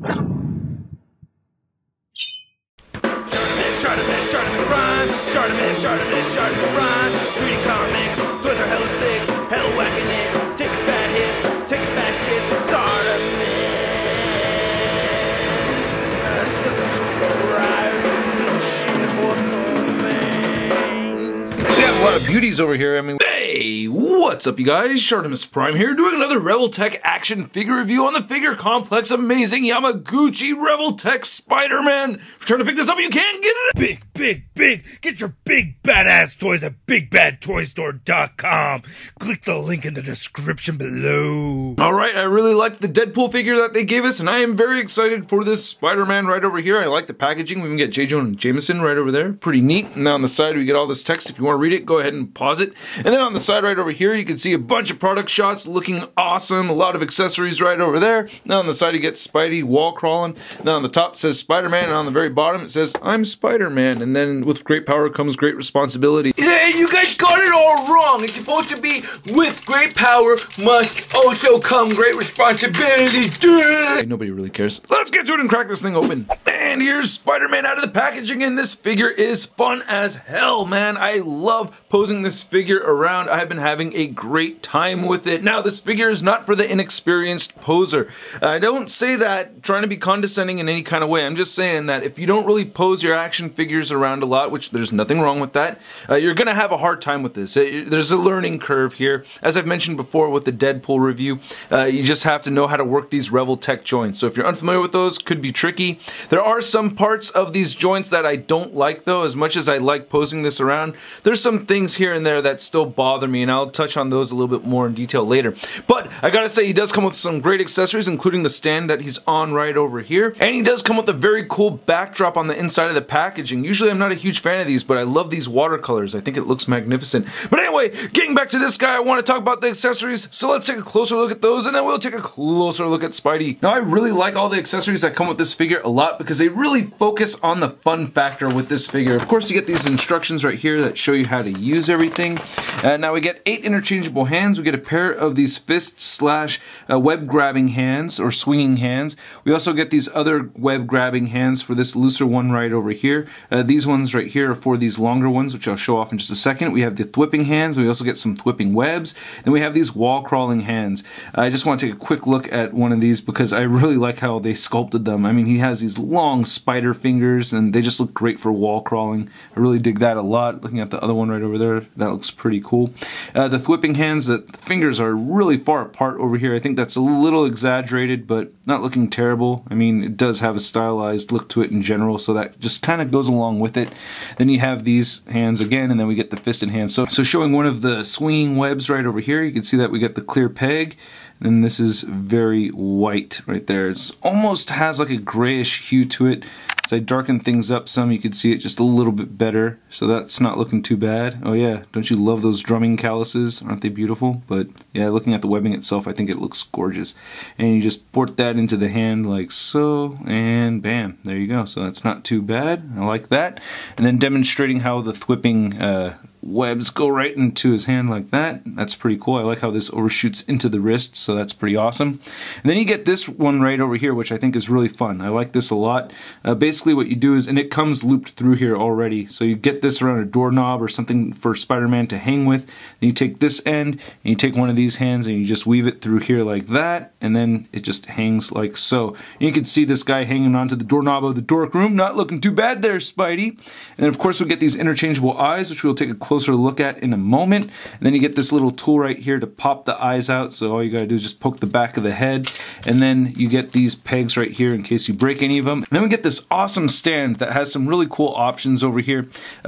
ShartimusPrime. Reading comics, toys are hella sick, hella whacking it, taking bad hits, taking bad shit. Subscribe. We have a lot of beauties over here. I mean, hey, what's up, you guys? ShartimusPrime here, doing another Revoltech action figure review on the figure complex. Amazing Yamaguchi Revoltech SpiderMan. If you're trying to pick this up, you can't get it. Big. Get your big badass toys at BigBadToyStore.com. Click the link in the description below. Alright, I really like the Deadpool figure that they gave us, and I am very excited for this Spider-Man right over here. I like the packaging. We can get J. Jonah Jameson right over there. Pretty neat. And now on the side, we get all this text. If you want to read it, go ahead and pause it. And then on the side right over here, you can see a bunch of product shots looking awesome. A lot of accessories right over there. Now on the side, you get Spidey wall crawling. Now on the top, it says Spider-Man, and on the very bottom, it says, I'm Spider-Man. And then with great power comes great responsibility. Yeah, you guys got it all wrong. It's supposed to be with great power must also come great responsibility. Nobody really cares. Let's get to it and crack this thing open. And here's Spider-Man out of the packaging, and this figure is fun as hell, man. I love posing this figure around. I have been having a great time with it. Now, this figure is not for the inexperienced poser. I don't say that trying to be condescending in any kind of way. I'm just saying that if you don't really pose your action figures around a lot, which there's nothing wrong with that, you're gonna have a hard time with this. There's a learning curve here. As I've mentioned before with the Deadpool review, you just have to know how to work these Revoltech joints. So if you're unfamiliar with those, could be tricky. There are some parts of these joints that I don't like though. As much as I like posing this around, there's some things here and there that still bother me, and I'll touch on those a little bit more in detail later. But I gotta say, he does come with some great accessories, including the stand that he's on right over here, and he does come with a very cool backdrop on the inside of the packaging. Usually I'm not a huge fan of these, but I love these watercolors. I think it looks magnificent. But anyway, getting back to this guy, I want to talk about the accessories, so let's take a closer look at those, and then we'll take a closer look at Spidey. Now, I really like all the accessories that come with this figure a lot because they really focus on the fun factor with this figure. Of course, you get these instructions right here that show you how to use everything. Now we get 8 interchangeable hands. We get a pair of these fist / web grabbing hands or swinging hands. We also get these other web grabbing hands for this looser one right over here. These ones right here are for these longer ones, which I'll show off in just a second. We have the thwipping hands. We also get some thwipping webs. Then we have these wall crawling hands. I just want to take a quick look at one of these because I really like how they sculpted them. I mean, he has these long spider fingers and they just look great for wall crawling. I really dig that a lot. Looking at the other one right over there, that looks pretty cool. The thwipping hands, the fingers are really far apart over here. I think that's a little exaggerated, but not looking terrible. I mean, it does have a stylized look to it in general, so that just kind of goes along with it. Then you have these hands again, and then we get the fisted hands. So showing one of the swinging webs right over here, you can see that we get the clear peg. And this is very white right there. It almost has like a grayish hue to it. As I darken things up some, you can see it just a little bit better. So that's not looking too bad. Oh yeah, don't you love those drumming calluses? Aren't they beautiful? But yeah, looking at the webbing itself, I think it looks gorgeous. And you just port that into the hand like so, and bam, there you go. So that's not too bad. I like that. And then demonstrating how the thwipping webs go right into his hand like that. That's pretty cool. I like how this overshoots into the wrist, so that's pretty awesome. And then you get this one right over here, which I think is really fun. I like this a lot. Basically what you do is, and it comes looped through here already, so you get this around a doorknob or something for Spider-Man to hang with. Then you take this end, and you take one of these hands, and you just weave it through here like that, and then it just hangs like so. And you can see this guy hanging onto the doorknob of the dork room. Not looking too bad there, Spidey. And then of course we get these interchangeable eyes, which we'll take a closer look at in a moment. And then you get this little tool right here to pop the eyes out, so all you gotta do is just poke the back of the head, and then you get these pegs right here in case you break any of them. And then we get this awesome stand that has some really cool options over here.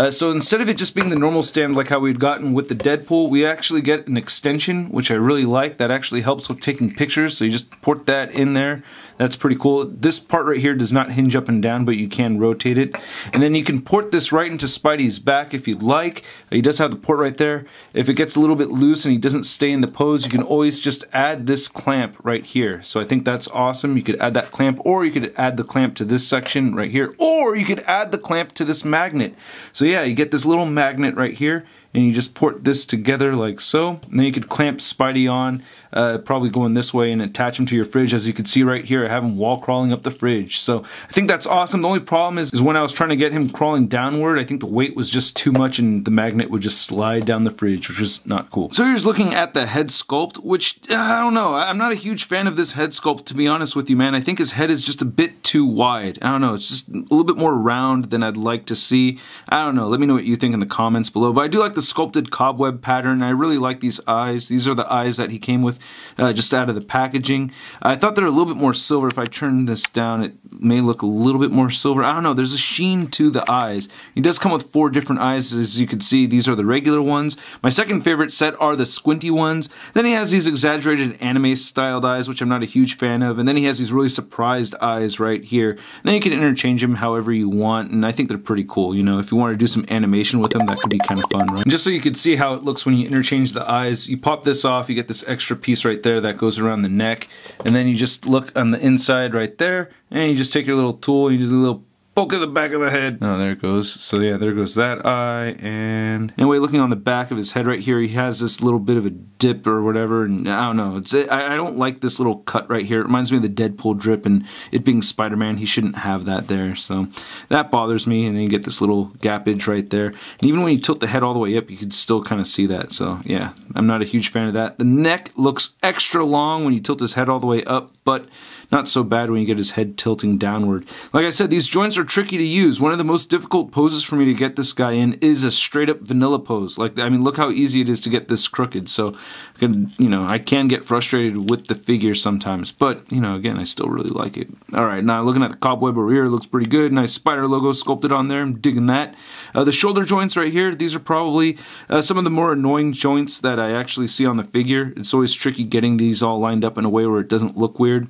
So instead of it just being the normal stand like how we'd gotten with the Deadpool, we actually get an extension, which I really like. That actually helps with taking pictures, so you just port that in there. That's pretty cool. This part right here does not hinge up and down, but you can rotate it. And then you can port this right into Spidey's back if you'd like. He does have the port right there. If it gets a little bit loose and he doesn't stay in the pose, you can always just add this clamp right here. So I think that's awesome. You could add that clamp, or you could add the clamp to this section right here, or you could add the clamp to this magnet. So yeah, you get this little magnet right here, and you just port this together like so, and then you could clamp Spidey on. probably going this way and attach him to your fridge. As you can see right here, I have him wall crawling up the fridge. So I think that's awesome. The only problem is when I was trying to get him crawling downward, I think the weight was just too much and the magnet would just slide down the fridge, which is not cool. So here's looking at the head sculpt, which I don't know. I'm not a huge fan of this head sculpt, to be honest with you, man. I think his head is just a bit too wide. I don't know. It's just a little bit more round than I'd like to see. I don't know. Let me know what you think in the comments below. But I do like the sculpted cobweb pattern. I really like these eyes. These are the eyes that he came with just out of the packaging. I thought they're a little bit more silver. If I turn this down, it may look a little bit more silver. I don't know. There's a sheen to the eyes. He does come with 4 different eyes. As you can see, these are the regular ones. My second favorite set are the squinty ones. Then he has these exaggerated anime styled eyes, which I'm not a huge fan of. And then he has these really surprised eyes right here. And then you can interchange them however you want. And I think they're pretty cool. You know, if you want to do some animation with them, that could be kind of fun, right? And just so you can see how it looks when you interchange the eyes, you pop this off, you get this extra piece right there that goes around the neck. And then you just look on the inside right there, and you just take your little tool, you just do a little poke at the back of the head. Oh, there it goes. So yeah, there goes that eye. And anyway, looking on the back of his head right here, he has this little bit of a dip or whatever. And I don't know. I don't like this little cut right here. It reminds me of the Deadpool drip, and it being Spider-Man, he shouldn't have that there. So that bothers me. And then you get this little gappage right there. And even when you tilt the head all the way up, you can still kind of see that. So yeah, I'm not a huge fan of that. The neck looks extra long when you tilt his head all the way up, but not so bad when you get his head tilting downward. Like I said, these joints are tricky to use. One of the most difficult poses for me to get this guy in is a straight up vanilla pose. Like, I mean, look how easy it is to get this crooked. So, I can get frustrated with the figure sometimes. But, again, I still really like it. Alright, now looking at the cobweb over here, it looks pretty good. Nice spider logo sculpted on there. I'm digging that. The shoulder joints right here, these are probably some of the more annoying joints that I actually see on the figure. It's always tricky getting these all lined up in a way where it doesn't look weird.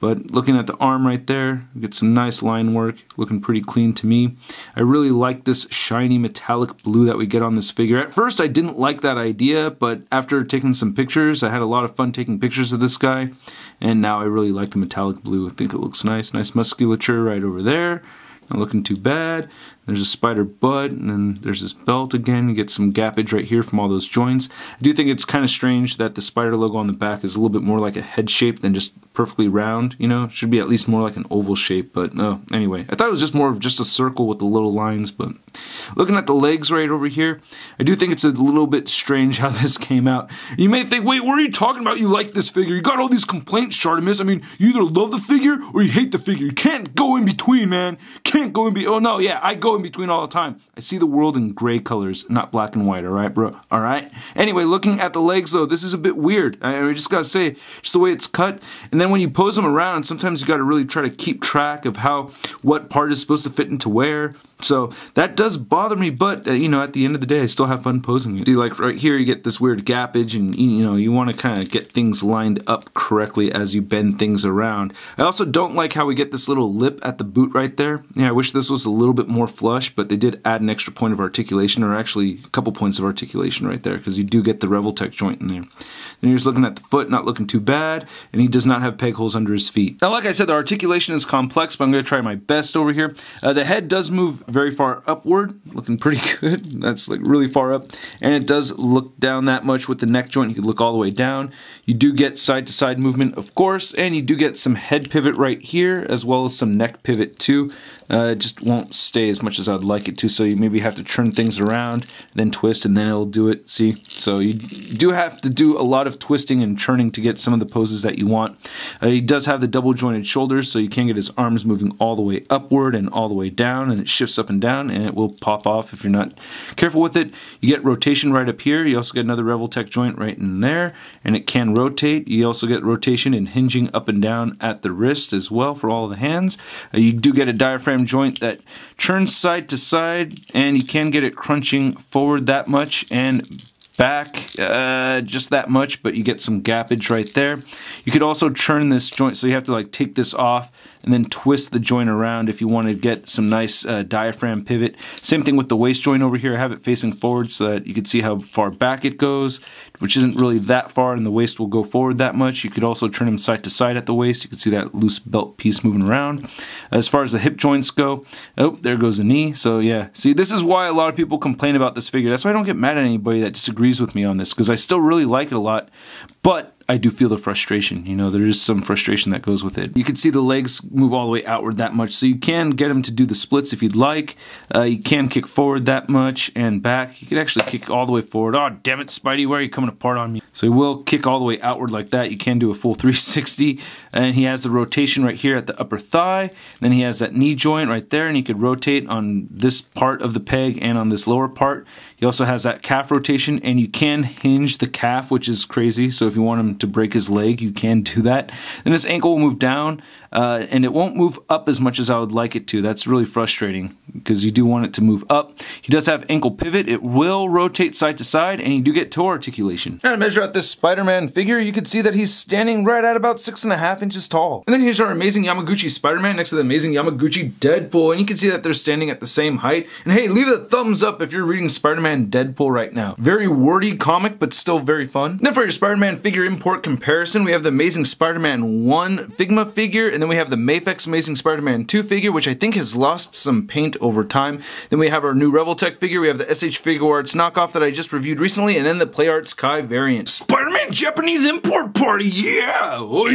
But looking at the arm right there, we get some nice line work, looking pretty clean to me. I really like this shiny metallic blue that we get on this figure. At first I didn't like that idea, but after taking some pictures, I had a lot of fun taking pictures of this guy. And now I really like the metallic blue. I think it looks nice. Nice musculature right over there. Not looking too bad. There's a spider butt, and then there's this belt again. You get some gappage right here from all those joints. I do think it's kind of strange that the spider logo on the back is a little bit more like a head shape than just perfectly round, It should be at least more like an oval shape, but no. Anyway, I thought it was just more of just a circle with the little lines, but looking at the legs right over here, I do think it's a little bit strange how this came out. You may think, wait, what are you talking about? You like this figure. You got all these complaints, Shartimus. I mean, you either love the figure or you hate the figure. You can't go in between, man. Can't go in between. Oh, no, yeah, I go in between all the time. I see the world in gray colors, not black and white, alright, bro? Alright? Anyway, looking at the legs, though, this is a bit weird. I just gotta say, just the way it's cut. And then when you pose them around, sometimes you gotta really try to keep track of what part is supposed to fit into where. So that does bother me, but at the end of the day, I still have fun posing it. See, like right here, you get this weird gappage, and you want to kind of get things lined up correctly as you bend things around. I also don't like how we get this little lip at the boot right there. Yeah, I wish this was a little bit more flush, but they did add an extra point of articulation, or actually a couple points of articulation right there, because you do get the Revoltech joint in there. Then you're just looking at the foot, not looking too bad, and he does not have peg holes under his feet. Now, like I said, the articulation is complex, but I'm going to try my best over here. The head does move very far upward, looking pretty good. That's like really far up, and it does look down that much with the neck joint. You can look all the way down. You do get side to side movement, of course, and you do get some head pivot right here, as well as some neck pivot too. It just won't stay as much as I'd like it to, so you maybe have to turn things around, then twist, and then it'll do it. See? So you do have to do a lot of twisting and churning to get some of the poses that you want. He does have the double jointed shoulders, so you can get his arms moving all the way upward and all the way down, and it shifts up and down, and it will pop off if you're not careful with it. You get rotation right up here. You also get another Revoltech joint right in there, and it can rotate. You also get rotation and hinging up and down at the wrist as well for all the hands. You do get a diaphragm joint that churns side to side, and you can get it crunching forward that much and back just that much, but you get some gappage right there. You could also churn this joint, so you have to like take this off and then twist the joint around if you want to get some nice diaphragm pivot. Same thing with the waist joint over here. I have it facing forward so that you can see how far back it goes, which isn't really that far, and the waist will go forward that much. You could also turn them side to side at the waist. You can see that loose belt piece moving around. As far as the hip joints go, oh, there goes the knee. So yeah, see, this is why a lot of people complain about this figure. That's why I don't get mad at anybody that disagrees with me on this, because I still really like it a lot, but I do feel the frustration. You know, there is some frustration that goes with it. You can see the legs move all the way outward that much, so you can get him to do the splits if you'd like. You can kick forward that much and back. You can actually kick all the way forward. Oh, damn it, Spidey, why are you coming apart on me? So he will kick all the way outward like that. You can do a full 360, and he has the rotation right here at the upper thigh. Then he has that knee joint right there, and he could rotate on this part of the peg and on this lower part. He also has that calf rotation, and you can hinge the calf, which is crazy. So if you want him to break his leg, you can do that. Then his ankle will move down, and it won't move up as much as I would like it to. That's really frustrating because you do want it to move up. He does have ankle pivot. It will rotate side to side, and you do get toe articulation. And to measure out this Spider-Man figure, you can see that he's standing right at about 6.5 inches tall. And then here's our amazing Yamaguchi Spider-Man next to the amazing Yamaguchi Deadpool, and you can see that they're standing at the same height. And hey, leave a thumbs up if you're reading Spider-Man Deadpool right now. Very wordy comic, but still very fun. And then for your Spider-Man figure import comparison, we have the amazing Spider-Man 1 Figma figure, and then we have the Mafex Amazing Spider-Man 2 figure, which I think has lost some paint over time. Then we have our new Revoltech figure, we have the SH Figuarts knockoff that I just reviewed recently, and then the PlayArts Kai variant. Spider-Man Japanese import party, yeah! Then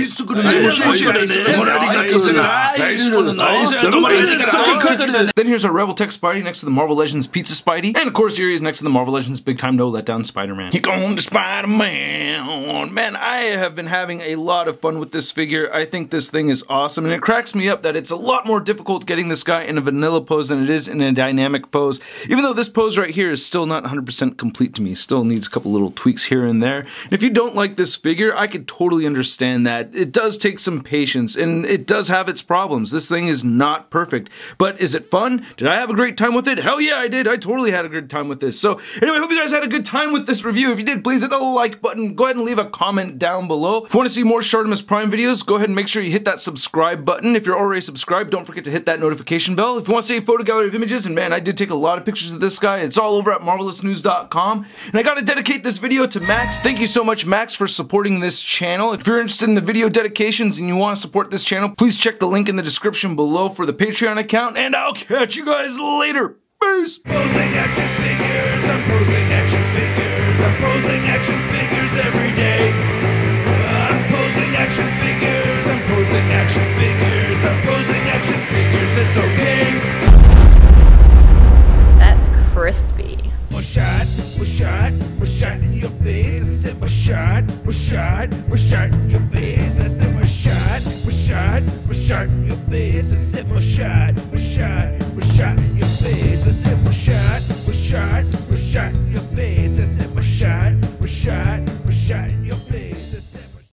here's our Revoltech Spidey next to the Marvel Legends Pizza Spidey, and of course here he is next to the Marvel Legends Big Time No Letdown Spider-Man. He gone to Spider-Man. Man, I have been having a lot of fun with this figure. I think this thing is awesome, and it cracks me up that it's a lot more difficult getting this guy in a vanilla pose than it is in a dynamic pose, even though this pose right here is still not 100% complete to me. Still needs a couple little tweaks here and there. And if you don't like this figure, I could totally understand that. It does take some patience, and it does have its problems. This thing is not perfect, but is it fun? Did I have a great time with it? Hell yeah, I did. I totally had a good time with this. So anyway, I hope you guys had a good time with this review. If you did, please hit the like button. Go ahead and leave a comment down below. If you want to see more ShartimusPrime videos, go ahead and make sure you hit that subscribe button. If you're already subscribed, don't forget to hit that notification bell. If you want to see a photo gallery of images, and man, I did take a lot of pictures of this guy. It's all over at marvelousnews.com. And I gotta dedicate this video to Max. Thank you so much, Max, for supporting this channel. If you're interested in the video dedications and you want to support this channel, please check the link in the description below for the Patreon account, and I'll catch you guys later. Peace! Posing action figures, I'm posing action figures, I'm posing action figures every day.